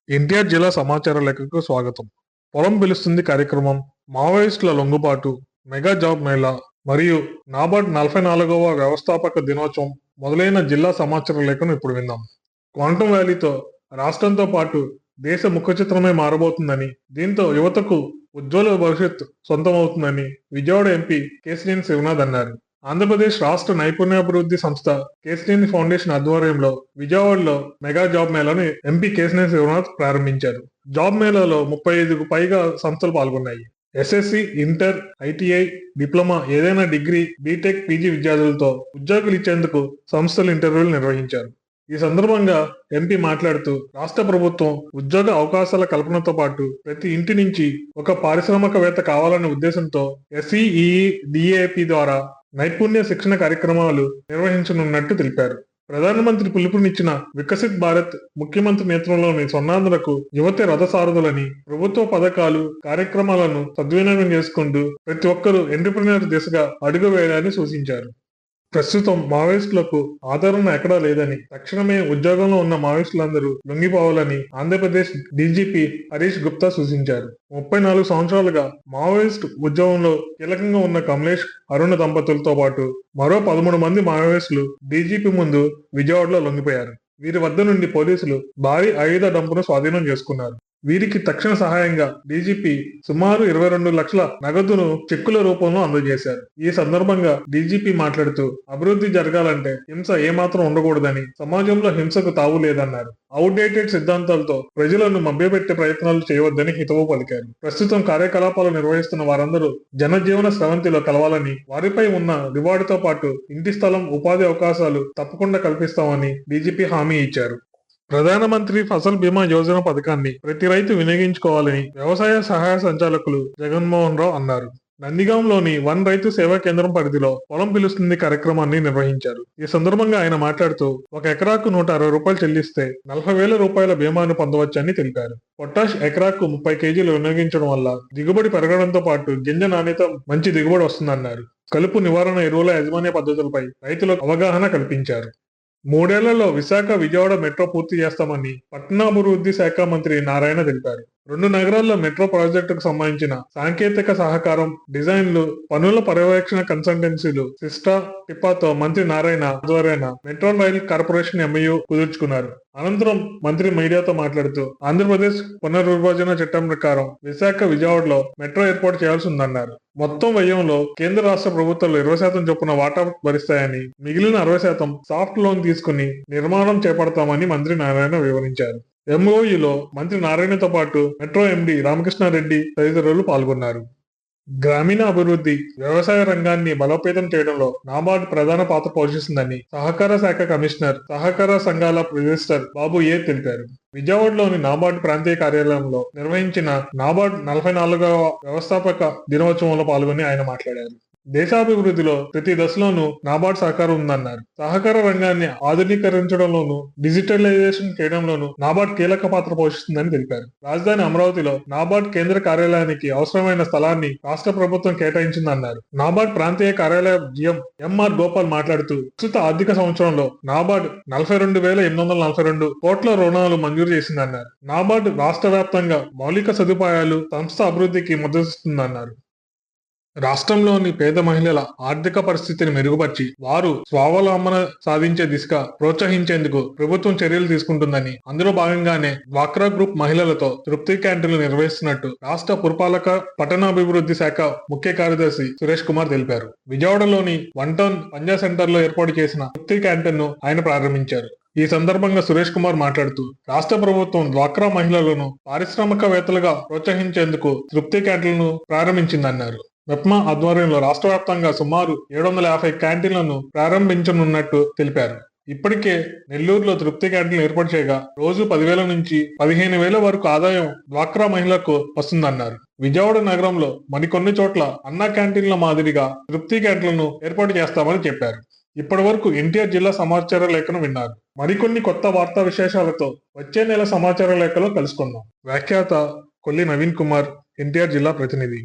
ఎన్టీఆర్ జిల్లా సమాచార లేఖకు స్వాగతం. పొలం పిలుస్తుంది కార్యక్రమం, మావోయిస్టుల లొంగుబాటు, మెగా జాబ్ మేళా మరియు నాబార్డ్ 44వ వ్యవస్థాపక దినోత్సవం మొదలైన జిల్లా సమాచార లేఖను ఇప్పుడు విందాం. క్వాంటమ్ వ్యాలీతో రాష్ట్రంతో పాటు దేశ ముఖ చిత్రమే మారబోతుందని, దీంతో యువతకు ఉజ్వల భవిష్యత్ సొంతమవుతుందని విజయవాడ ఎంపీ కేశినేని శివనాథ్ అన్నారు. ఆంధ్రప్రదేశ్ రాష్ట్ర నైపుణ్యాభివృద్ధి సంస్థ కేశినేని ఫౌండేషన్ ఆధ్వర్యంలో విజయవాడలో మెగా జాబ్ మేళాను ఎంపీ కేశినేని శివనాథ్ ప్రారంభించారు. జాబ్ మేళాలో 35కు పైగా సంస్థలు పాల్గొన్నాయి. ఎస్ఎస్సి, ఇంటర్, ఐటీఐ, డిప్లొమా, ఏదైనా డిగ్రీ, బీటెక్, పీజీ విద్యార్థులతో ఉద్యోగులు ఇచ్చేందుకు సంస్థలు ఇంటర్వ్యూలు నిర్వహించారు. ఈ సందర్భంగా ఎంపీ మాట్లాడుతూ, రాష్ట్ర ప్రభుత్వం ఉద్యోగ అవకాశాల కల్పనతో పాటు ప్రతి ఇంటి నుంచి ఒక పారిశ్రామికవేత్త కావాలనే ఉద్దేశంతో ఎస్ఈఈ డిఏపి ద్వారా నైపుణ్య శిక్షణ కార్యక్రమాలు నిర్వహించనున్నట్టు తెలిపారు. ప్రధానమంత్రి పిలుపునిచ్చిన వికసిత్ భారత్ ముఖ్యమంత్రి నేతృత్వంలోని స్వర్ణాంధ్రకు యువతే రథసారథులని, ప్రభుత్వ పథకాలు, కార్యక్రమాలను సద్వినియోగం చేసుకుంటూ ప్రతి ఒక్కరూ ఎంటర్‌ప్రెన్యూర్ దిశగా అడుగు వేయాలని సూచించారు. ప్రస్తుతం మావోయిస్టులకు ఆదరణ ఎక్కడా లేదని, తక్షణమే ఉద్యోగంలో ఉన్న మావోయిస్టులందరూ లొంగిపోవాలని ఆంధ్రప్రదేశ్ డీజీపీ హరీష్ గుప్తా సూచించారు. 34 సంవత్సరాలుగా మావోయిస్టు ఉద్యమంలో కీలకంగా ఉన్న కమలేష్, అరుణ దంపతులతో పాటు మరో 13 మంది మావోయిస్టులు డీజీపీ ముందు విజయవాడలో లొంగిపోయారు. వీరి వద్ద నుండి పోలీసులు భారీ ఆయుధ డంపును స్వాధీనం చేసుకున్నారు. వీరికి తక్షణ సహాయంగా డీజీపీ సుమారు 22 లక్షల నగదును చెక్కుల రూపంలో అందజేశారు. ఈ సందర్భంగా డీజీపీ మాట్లాడుతూ, అభివృద్ధి జరగాలంటే హింస ఏమాత్రం ఉండకూడదని, సమాజంలో హింసకు తావు లేదన్నారు. అవుట్డేటెడ్ సిద్ధాంతాలతో ప్రజలను మభ్యపెట్టే ప్రయత్నాలు చేయవద్దని హితవు పలికారు. ప్రస్తుతం కార్యకలాపాలు నిర్వహిస్తున్న వారందరూ జనజీవన స్రవంతిలో కలవాలని, వారిపై ఉన్న రివార్డుతో పాటు ఇంటి స్థలం, ఉపాధి అవకాశాలు తప్పకుండా కల్పిస్తామని డీజీపీ హామీ ఇచ్చారు. ప్రధానమంత్రి ఫసల్ బీమా యోజన పథకాన్ని ప్రతి రైతు వినియోగించుకోవాలని వ్యవసాయ సహాయ సంచాలకులు జగన్మోహన్ రావు అన్నారు. నందిగాంలోని వన్ రైతు సేవా కేంద్రం పరిధిలో పొలం పిలుస్తుంది కార్యక్రమాన్ని నిర్వహించారు. ఈ సందర్భంగా ఆయన మాట్లాడుతూ, 1 ఎకరాకు 160 రూపాయలు చెల్లిస్తే 40,000 రూపాయల బీమాను పొందవచ్చని తెలిపారు. పొటాష్ ఎకరాకు 30 కేజీలు వినియోగించడం వల్ల దిగుబడి పెరగడంతో పాటు గింజ నాణ్యత మంచి దిగుబడి వస్తుందన్నారు. కలుపు నివారణ ఎరువుల యాజమాన్య పద్ధతులపై రైతులకు అవగాహన కల్పించారు. 3 ఏళ్లలో విశాఖ, విజయవాడ మెట్రో పూర్తి చేస్తామని పట్టణాభివృద్ధి శాఖ మంత్రి నారాయణ తెలిపారు. 2 నగరాల్లో మెట్రో ప్రాజెక్టుకు సంబంధించిన సాంకేతిక సహకారం, డిజైన్లు, పనుల పర్యవేక్షణ కన్సల్టెన్సీలు సిస్టా, టిపాతో మంత్రి నారాయణ ఆధ్వర్యాన మెట్రో రైల్ కార్పొరేషన్ ఎంఓయూ కుదుర్చుకున్నారు. అనంతరం మంత్రి మీడియాతో మాట్లాడుతూ, ఆంధ్రప్రదేశ్ పునర్విభజన చట్టం ప్రకారం విశాఖ, విజయవాడలో మెట్రో ఏర్పాటు చేయాల్సి ఉందన్నారు. మొత్తం వ్యయంలో కేంద్ర రాష్ట్ర ప్రభుత్వాలు 20% చొప్పున వాటా భరిస్తాయని, మిగిలిన 60% సాఫ్ట్ లోన్ తీసుకుని నిర్మాణం చేపడతామని మంత్రి నారాయణ వివరించారు. ఎంఓయూలో మంత్రి నారాయణతో పాటు మెట్రో ఎండీ రామకృష్ణారెడ్డి తదితరులు పాల్గొన్నారు. గ్రామీణ అభివృద్ధి, వ్యవసాయ రంగాన్ని బలోపేతం చేయడంలో నాబార్డ్ ప్రధాన పాత్ర పోషిస్తుందని సహకార శాఖ కమిషనర్, సహకార సంఘాల రిజిస్టర్ బాబు ఏ తెలిపారు. విజయవాడలోని నాబార్డ్ ప్రాంతీయ కార్యాలయంలో నిర్వహించిన నాబార్డ్ 44వ వ్యవస్థాపక దినోత్సవంలో పాల్గొని ఆయన మాట్లాడారు. దేశాభివృద్ధిలో ప్రతి దశలోనూ నాబార్డ్ సహకారం ఉందన్నారు. సహకార రంగాన్ని ఆధునీకరించడంలోనూ, డిజిటలైజేషన్ చేయడంలోనూ నాబార్డ్ కీలక పాత్ర పోషిస్తుందని తెలిపారు. రాజధాని అమరావతిలో నాబార్డ్ కేంద్ర కార్యాలయానికి అవసరమైన స్థలాన్ని రాష్ట్ర ప్రభుత్వం కేటాయించిందన్నారు. నాబార్డ్ ప్రాంతీయ కార్యాలయ జిఎం ఎంఆర్ గోపాల్ మాట్లాడుతూ, ప్రస్తుత ఆర్థిక సంవత్సరంలో నాబార్డ్ 42,842 కోట్ల రుణాలు మంజూరు చేసిందన్నారు. నాబార్డ్ రాష్ట్ర వ్యాప్తంగా మౌలిక సదుపాయాలు, సంస్థ అభివృద్ధికి మద్దతిస్తుందన్నారు. రాష్ట్రంలోని పేద మహిళల ఆర్థిక పరిస్థితిని మెరుగుపరిచి వారు స్వావలంబన సాధించే దిశగా ప్రోత్సహించేందుకు ప్రభుత్వం చర్యలు తీసుకుంటుందని, అందులో భాగంగానే డ్వాక్రా గ్రూప్ మహిళలతో తృప్తి క్యాంటీన్లు నిర్వహిస్తున్నట్టు రాష్ట్ర పురపాలక పట్టణాభివృద్ధి శాఖ ముఖ్య కార్యదర్శి సురేష్ కుమార్ తెలిపారు. విజయవాడలోని 1 టౌన్ పంజా సెంటర్లో ఏర్పాటు చేసిన తృప్తి క్యాంటీన్ ను ఆయన ప్రారంభించారు. ఈ సందర్భంగా సురేష్ కుమార్ మాట్లాడుతూ, రాష్ట్ర ప్రభుత్వం డ్వాక్రా మహిళలను పారిశ్రామికవేత్తలుగా ప్రోత్సహించేందుకు తృప్తి క్యాంటీన్లను ప్రారంభించిందన్నారు. మెప్మా ఆధ్వర్యంలో రాష్ట్ర వ్యాప్తంగా సుమారు 750 క్యాంటీన్లను ప్రారంభించనున్నట్టు తెలిపారు. ఇప్పటికే నెల్లూరులో తృప్తి క్యాంటీన్లు ఏర్పాటు చేయగా రోజు 10,000 నుంచి 15,000 వరకు ఆదాయం డ్వాక్రా మహిళలకు వస్తుందన్నారు. విజయవాడ నగరంలో మరికొన్ని చోట్ల అన్నా క్యాంటీన్ల మాదిరిగా తృప్తి క్యాంటీన్లను ఏర్పాటు చేస్తామని చెప్పారు. ఇప్పటి వరకు ఎన్టీఆర్ జిల్లా సమాచార లేఖను విన్నారు. మరికొన్ని కొత్త వార్తా విశేషాలతో వచ్చే నెల సమాచార లేఖలో కలుసుకుందాం. వ్యాఖ్యాత కొల్లి నవీన్ కుమార్, ఎన్టీఆర్ జిల్లా ప్రతినిధి.